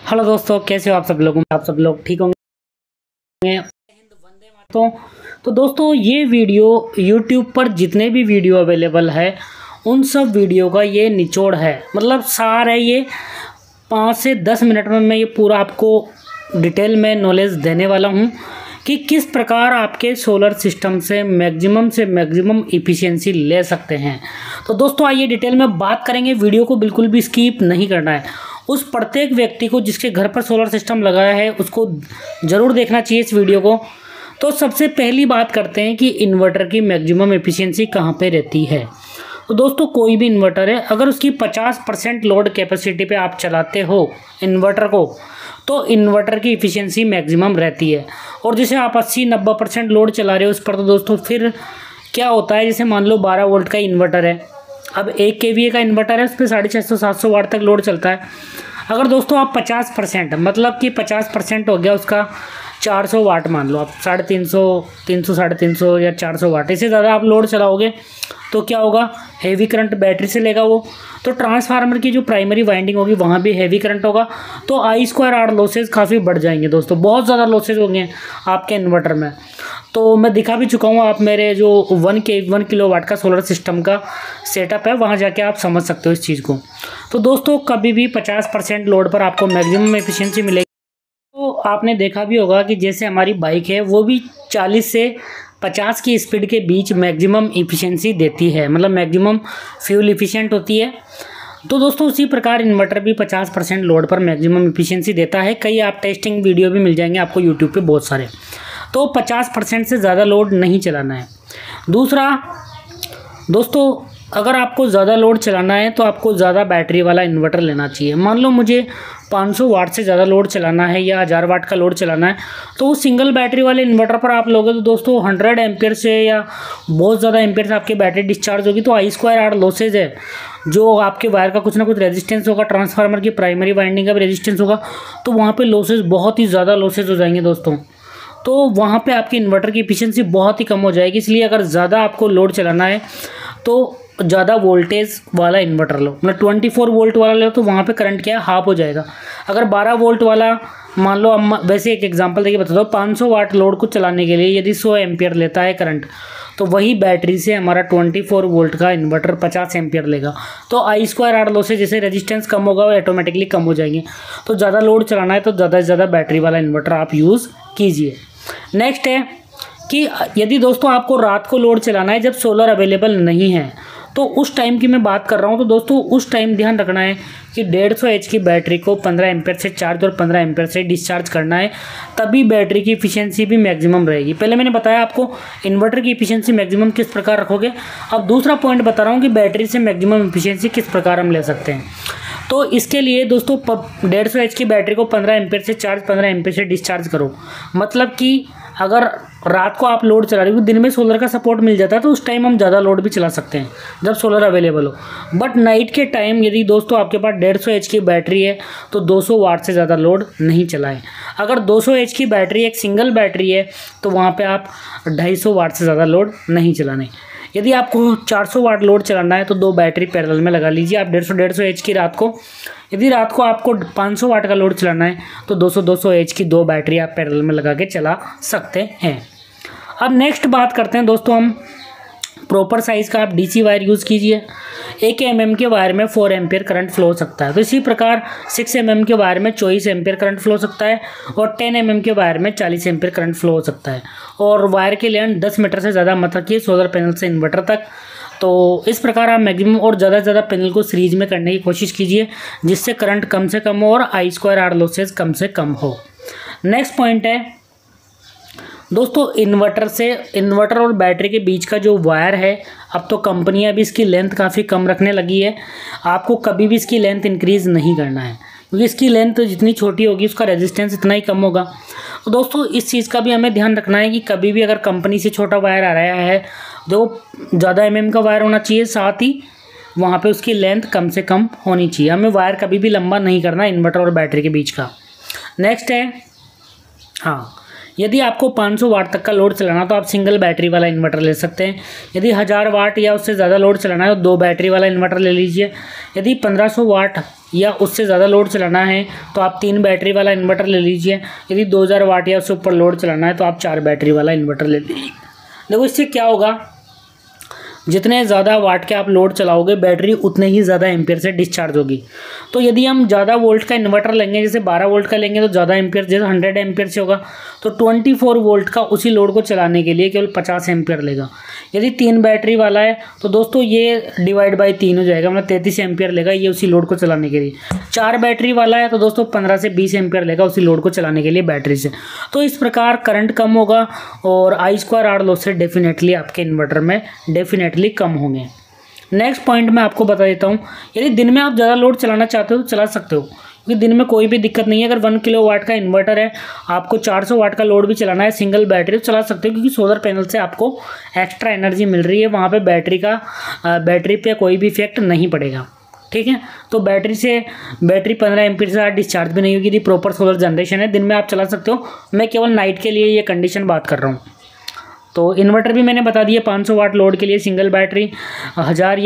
Hello दोस्तों, कैसे हो आप सब लोग? आप सब लोग ठीक होंगे। तो दोस्तों, ये वीडियो यूट्यूब पर जितने भी वीडियो अवेलेबल है उन सब वीडियो का ये निचोड़ है, मतलब सार है। ये 5 से 10 मिनट में मैं ये पूरा आपको डिटेल में नॉलेज देने वाला हूँ कि किस प्रकार आपके सोलर सिस्टम से मैक्सिमम इफ़िशियंसी ले सकते हैं। तो दोस्तों, आइए डिटेल में बात करेंगे। वीडियो को बिल्कुल भी स्किप नहीं करना है। उस प्रत्येक व्यक्ति को जिसके घर पर सोलर सिस्टम लगाया है उसको ज़रूर देखना चाहिए इस वीडियो को। तो सबसे पहली बात करते हैं कि इन्वर्टर की मैक्सिमम एफिशिएंसी कहाँ पे रहती है। तो दोस्तों, कोई भी इन्वर्टर है, अगर उसकी 50% लोड कैपेसिटी पे आप चलाते हो इन्वर्टर को, तो इन्वर्टर की इफ़िशियंसी मैक्सिमम रहती है। और जैसे आप 80-90% लोड चला रहे हो उस पर, तो दोस्तों फिर क्या होता है, जैसे मान लो 12 वोल्ट का इन्वर्टर है, अब 1 kVA का इन्वर्टर है, उस पर 650-700 वाट तक लोड चलता है। अगर दोस्तों आप 50%, मतलब कि 50% हो गया उसका 400 वाट मान लो, आप 350, 300, 350 या 400 वाट, इससे ज़्यादा आप लोड चलाओगे तो क्या होगा, हेवी करंट बैटरी से लेगा वो, तो ट्रांसफार्मर की जो प्राइमरी वाइंडिंग होगी वहाँ भी हेवी करंट होगा, तो I2R लॉसेज काफ़ी बढ़ जाएंगे दोस्तों, बहुत ज़्यादा लॉसेज होंगे आपके इन्वर्टर में। तो मैं दिखा भी चुका हूँ, आप मेरे जो 1 किलोवाट का सोलर सिस्टम का सेटअप है वहाँ जाके आप समझ सकते हो इस चीज़ को। तो दोस्तों, कभी भी 50% लोड पर आपको मैक्सिमम एफिशिएंसी मिलेगी। तो आपने देखा भी होगा कि जैसे हमारी बाइक है वो भी 40 से 50 की स्पीड के बीच मैक्सिमम इफ़िशियंसी देती है, मतलब मैक्सिमम फ्यूल इफ़िशिएंट होती है। तो दोस्तों, उसी प्रकार इन्वर्टर भी 50% लोड पर मैक्सिमम इफ़िशियंसी देता है। कई आप टेस्टिंग वीडियो भी मिल जाएंगे आपको यूट्यूब पे बहुत सारे। तो 50% से ज़्यादा लोड नहीं चलाना है। दूसरा दोस्तों, अगर आपको ज़्यादा लोड चलाना है तो आपको ज़्यादा बैटरी वाला इन्वर्टर लेना चाहिए। मान लो मुझे 500 वाट से ज़्यादा लोड चलाना है या 1000 वाट का लोड चलाना है, तो वो सिंगल बैटरी वाले इन्वर्टर पर आप लोगे तो दोस्तों 100 एम्पियर से या बहुत ज़्यादा एम्पियर से आपकी बैटरी डिस्चार्ज होगी। तो I2R लॉसेज है, जो आपके वायर का कुछ ना कुछ रेजिस्टेंस होगा, ट्रांसफार्मर की प्राइमरी वाइंडिंग का भी रेजिस्टेंस होगा, तो वहाँ पर लॉसेज बहुत ही ज़्यादा लॉसेज हो जाएंगे दोस्तों। तो वहाँ पे आपकी इन्वर्टर की एफिशिएंसी बहुत ही कम हो जाएगी। इसलिए अगर ज़्यादा आपको लोड चलाना है तो ज़्यादा वोल्टेज वाला इन्वर्टर लो, मतलब 24 वोल्ट वाला लो, तो वहाँ पे करंट क्या है, हाफ हो जाएगा। अगर 12 वोल्ट वाला मान लो, वैसे एक एग्जांपल देके बता दो, 500 वाट लोड को चलाने के लिए यदि 100 एम्पियर लेता है करंट, तो वही बैटरी से हमारा 24 वोल्ट का इन्वर्टर 50 एम्पियर लेगा। तो I2R लॉस से जैसे रेजिस्टेंस कम होगा वो ऑटोमेटिकली कम हो जाएंगे। तो ज़्यादा लोड चलाना है तो ज़्यादा से ज़्यादा बैटरी वाला इन्वर्टर आप यूज़ कीजिए। नेक्स्ट है कि यदि दोस्तों आपको रात को लोड चलाना है जब सोलर अवेलेबल नहीं है, तो उस टाइम की मैं बात कर रहा हूँ। तो दोस्तों, उस टाइम ध्यान रखना है कि 150 एच की बैटरी को 15 एम्पियर से चार्ज और 15 एम्पियर से डिस्चार्ज करना है, तभी बैटरी की इफिशियंसी भी मैक्सिमम रहेगी। पहले मैंने बताया आपको इन्वर्टर की इफिशियंसी मैक्सिमम किस प्रकार रखोगे। अब दूसरा पॉइंट बता रहा हूँ कि बैटरी से मैक्सिमम इफिशियंसी किस प्रकार हम ले सकते हैं। तो इसके लिए दोस्तों 150 एच की बैटरी को 15 एम्पियर से चार्ज, 15 एम्पियर से डिस्चार्ज करो। मतलब कि अगर रात को आप लोड चला रहे हो, दिन में सोलर का सपोर्ट मिल जाता है तो उस टाइम हम ज़्यादा लोड भी चला सकते हैं जब सोलर अवेलेबल हो। बट नाइट के टाइम यदि दोस्तों आपके पास 150 एच की बैटरी है तो 200 वाट से ज़्यादा लोड नहीं चलाएं। अगर 200 एच की बैटरी एक सिंगल बैटरी है तो वहाँ पे आप 250 वाट से ज़्यादा लोड नहीं चलाने। यदि आपको 400 वाट लोड चलाना है तो 2 बैटरी पैरेलल में लगा लीजिए आप 150 एच की रात को। यदि रात को आपको 500 वाट का लोड चलाना है तो 200 एच की 2 बैटरी आप पैरेलल में लगा के चला सकते हैं। अब नेक्स्ट बात करते हैं दोस्तों हम प्रॉपर साइज़ का आप DC वायर यूज़ कीजिए। 1 mm के वायर में 4 एम्पियर करंट फ्लो हो सकता है, तो इसी प्रकार 6 mm के वायर में 24 एम्पियर करंट फ्लो हो सकता है और 10 mm के वायर में 40 एम्पियर करंट फ्लो हो सकता है। और वायर की लेंथ 10 मीटर से ज़्यादा मत रखिए सोलर पैनल से इन्वर्टर तक। तो इस प्रकार आप मैक्सिमम और ज़्यादा से ज़्यादा पैनल को सीरीज में करने की कोशिश कीजिए जिससे करंट कम से कम हो और I2R लॉसेज कम से कम हो। नेक्स्ट पॉइंट है दोस्तों, इन्वर्टर और बैटरी के बीच का जो वायर है, अब तो कंपनियां भी इसकी लेंथ काफ़ी कम रखने लगी है। आपको कभी भी इसकी लेंथ इंक्रीज़ नहीं करना है क्योंकि इसकी लेंथ जितनी छोटी होगी उसका रेजिस्टेंस इतना ही कम होगा। तो दोस्तों, इस चीज़ का भी हमें ध्यान रखना है कि कभी भी अगर कंपनी से छोटा वायर आ रहा है जो ज़्यादा mm का वायर होना चाहिए, साथ ही वहाँ पे उसकी लेंथ कम से कम होनी चाहिए। हमें वायर कभी भी लंबा नहीं करना इन्वर्टर और बैटरी के बीच का। नेक्स्ट है, हाँ, यदि आपको 500 वाट तक का लोड चलाना तो आप सिंगल बैटरी वाला इन्वर्टर ले सकते हैं। यदि 1000 वाट या उससे ज़्यादा लोड चलाना है तो 2 बैटरी वाला इन्वर्टर ले लीजिए। यदि 1500 वाट या उससे ज़्यादा लोड चलाना है तो आप 3 बैटरी वाला इन्वर्टर ले लीजिए। यदि 2000 वाट या उससे ऊपर लोड चलाना है तो आप 4 बैटरी वाला इन्वर्टर ले लीजिए। देखो इससे क्या होगा, जितने ज़्यादा वाट के आप लोड चलाओगे बैटरी उतने ही ज़्यादा एम्पियर से डिस्चार्ज होगी। तो यदि हम ज़्यादा वोल्ट का इन्वर्टर लेंगे, जैसे 12 वोल्ट का लेंगे तो ज़्यादा एम्पियर, जैसे 100 एम्पियर से होगा तो 24 वोल्ट का उसी लोड को चलाने के लिए केवल 50 एम्पियर लेगा। यदि 3 बैटरी वाला है तो दोस्तों ये डिवाइड बाई 3 हो जाएगा, मतलब 33 एम्पियर लेगा ये उसी लोड को चलाने के लिए। 4 बैटरी वाला है तो दोस्तों 15 से 20 एम्पियर लेगा उसी लोड को चलाने के लिए बैटरी से। तो इस प्रकार करंट कम होगा और I2R लॉस से डेफिनेटली आपके इन्वर्टर में डेफिनेटली कम होंगे। नेक्स्ट पॉइंट मैं आपको बता देता हूँ, यदि दिन में आप ज़्यादा लोड चलाना चाहते हो तो चला सकते हो, क्योंकि दिन में कोई भी दिक्कत नहीं है। अगर 1 किलोवाट का इन्वर्टर है, आपको 400 वाट का लोड भी चलाना है सिंगल बैटरी तो चला सकते हो, क्योंकि सोलर पैनल से आपको एक्स्ट्रा एनर्जी मिल रही है, वहाँ पे बैटरी पे कोई भी इफेक्ट नहीं पड़ेगा। ठीक है, तो बैटरी 15 एम्पीयर से डिस्चार्ज भी नहीं होगी यदि प्रॉपर सोलर जनरेशन है। दिन में आप चला सकते हो, मैं केवल नाइट के लिए ये कंडीशन बात कर रहा हूँ। तो इन्वर्टर भी मैंने बता दिया, 500 वाट लोड के लिए सिंगल बैटरी, 1000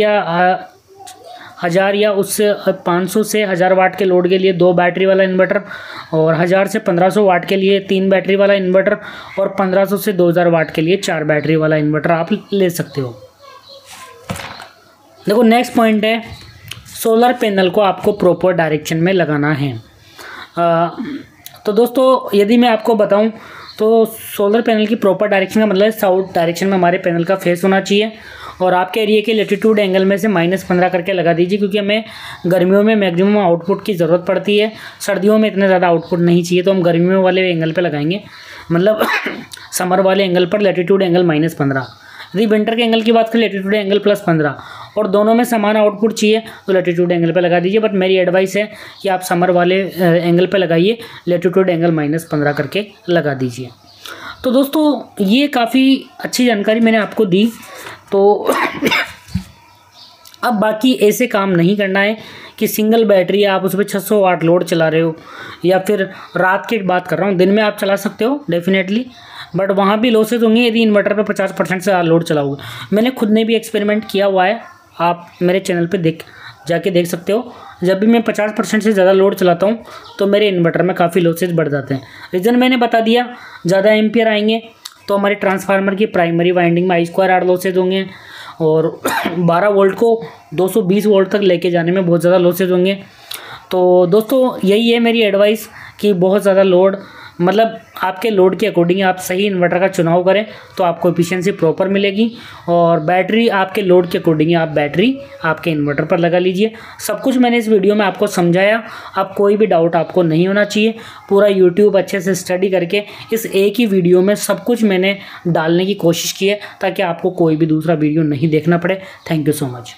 या उससे 500 से 1000 वाट के लोड के लिए 2 बैटरी वाला इन्वर्टर, और 1000 से 1500 वाट के लिए 3 बैटरी वाला इन्वर्टर, और 1500 से 2000 वाट के लिए 4 बैटरी वाला इन्वर्टर आप ले सकते हो। देखो नेक्स्ट पॉइंट है, सोलर पैनल को आपको प्रॉपर डायरेक्शन में लगाना है। तो दोस्तों यदि मैं आपको बताऊं तो सोलर पैनल की प्रॉपर डायरेक्शन का मतलब है साउथ डायरेक्शन में हमारे पैनल का फेस होना चाहिए, और आपके एरिया के लेटीट्यूड एंगल में से -15 करके लगा दीजिए, क्योंकि हमें गर्मियों में मैक्सिमम आउटपुट की ज़रूरत पड़ती है, सर्दियों में इतने ज़्यादा आउटपुट नहीं चाहिए, तो हम गर्मियों वाले एंगल पर लगाएंगे, मतलब समर वाले एंगल पर लेटीट्यूड एंगल -15। यदि विंटर के एंगल की बात करें लेटीट्यूड एंगल +15, और दोनों में समान आउटपुट चाहिए तो लेटीट्यूड एंगल पे लगा दीजिए। बट मेरी एडवाइस है कि आप समर वाले एंगल पे लगाइए, लेटीट्यूड एंगल -15 करके लगा दीजिए। तो दोस्तों ये काफ़ी अच्छी जानकारी मैंने आपको दी। तो अब बाकी ऐसे काम नहीं करना है कि सिंगल बैटरी आप उस पर 600 वाट लोड चला रहे हो, या फिर रात की बात कर रहा हूँ, दिन में आप चला सकते हो डेफिनेटली, बट वहाँ भी लॉसेज होंगे यदि इन्वर्टर पे 50% से लोड चलाओगे। मैंने खुद ने भी एक्सपेरिमेंट किया हुआ है, आप मेरे चैनल पे जाके देख सकते हो। जब भी मैं 50% से ज़्यादा लोड चलाता हूँ तो मेरे इन्वर्टर में काफ़ी लॉसेज बढ़ जाते हैं। रीज़न मैंने बता दिया, ज़्यादा एम्पियर आएंगे तो हमारे ट्रांसफार्मर की प्राइमरी वाइंडिंग में I2R लॉसेज होंगे, और 12 वोल्ट को 220 वोल्ट तक लेके जाने में बहुत ज़्यादा लॉसेज होंगे। तो दोस्तों यही है मेरी एडवाइस कि बहुत ज़्यादा लोड, मतलब आपके लोड के अकॉर्डिंग आप सही इन्वर्टर का चुनाव करें तो आपको एफिशिएंसी प्रॉपर मिलेगी, और बैटरी आपके लोड के अकॉर्डिंग आप बैटरी आपके इन्वर्टर पर लगा लीजिए। सब कुछ मैंने इस वीडियो में आपको समझाया, अब कोई भी डाउट आपको नहीं होना चाहिए। पूरा यूट्यूब अच्छे से स्टडी करके इस एक ही वीडियो में सब कुछ मैंने डालने की कोशिश की है, ताकि आपको कोई भी दूसरा वीडियो नहीं देखना पड़े। Thank you so much.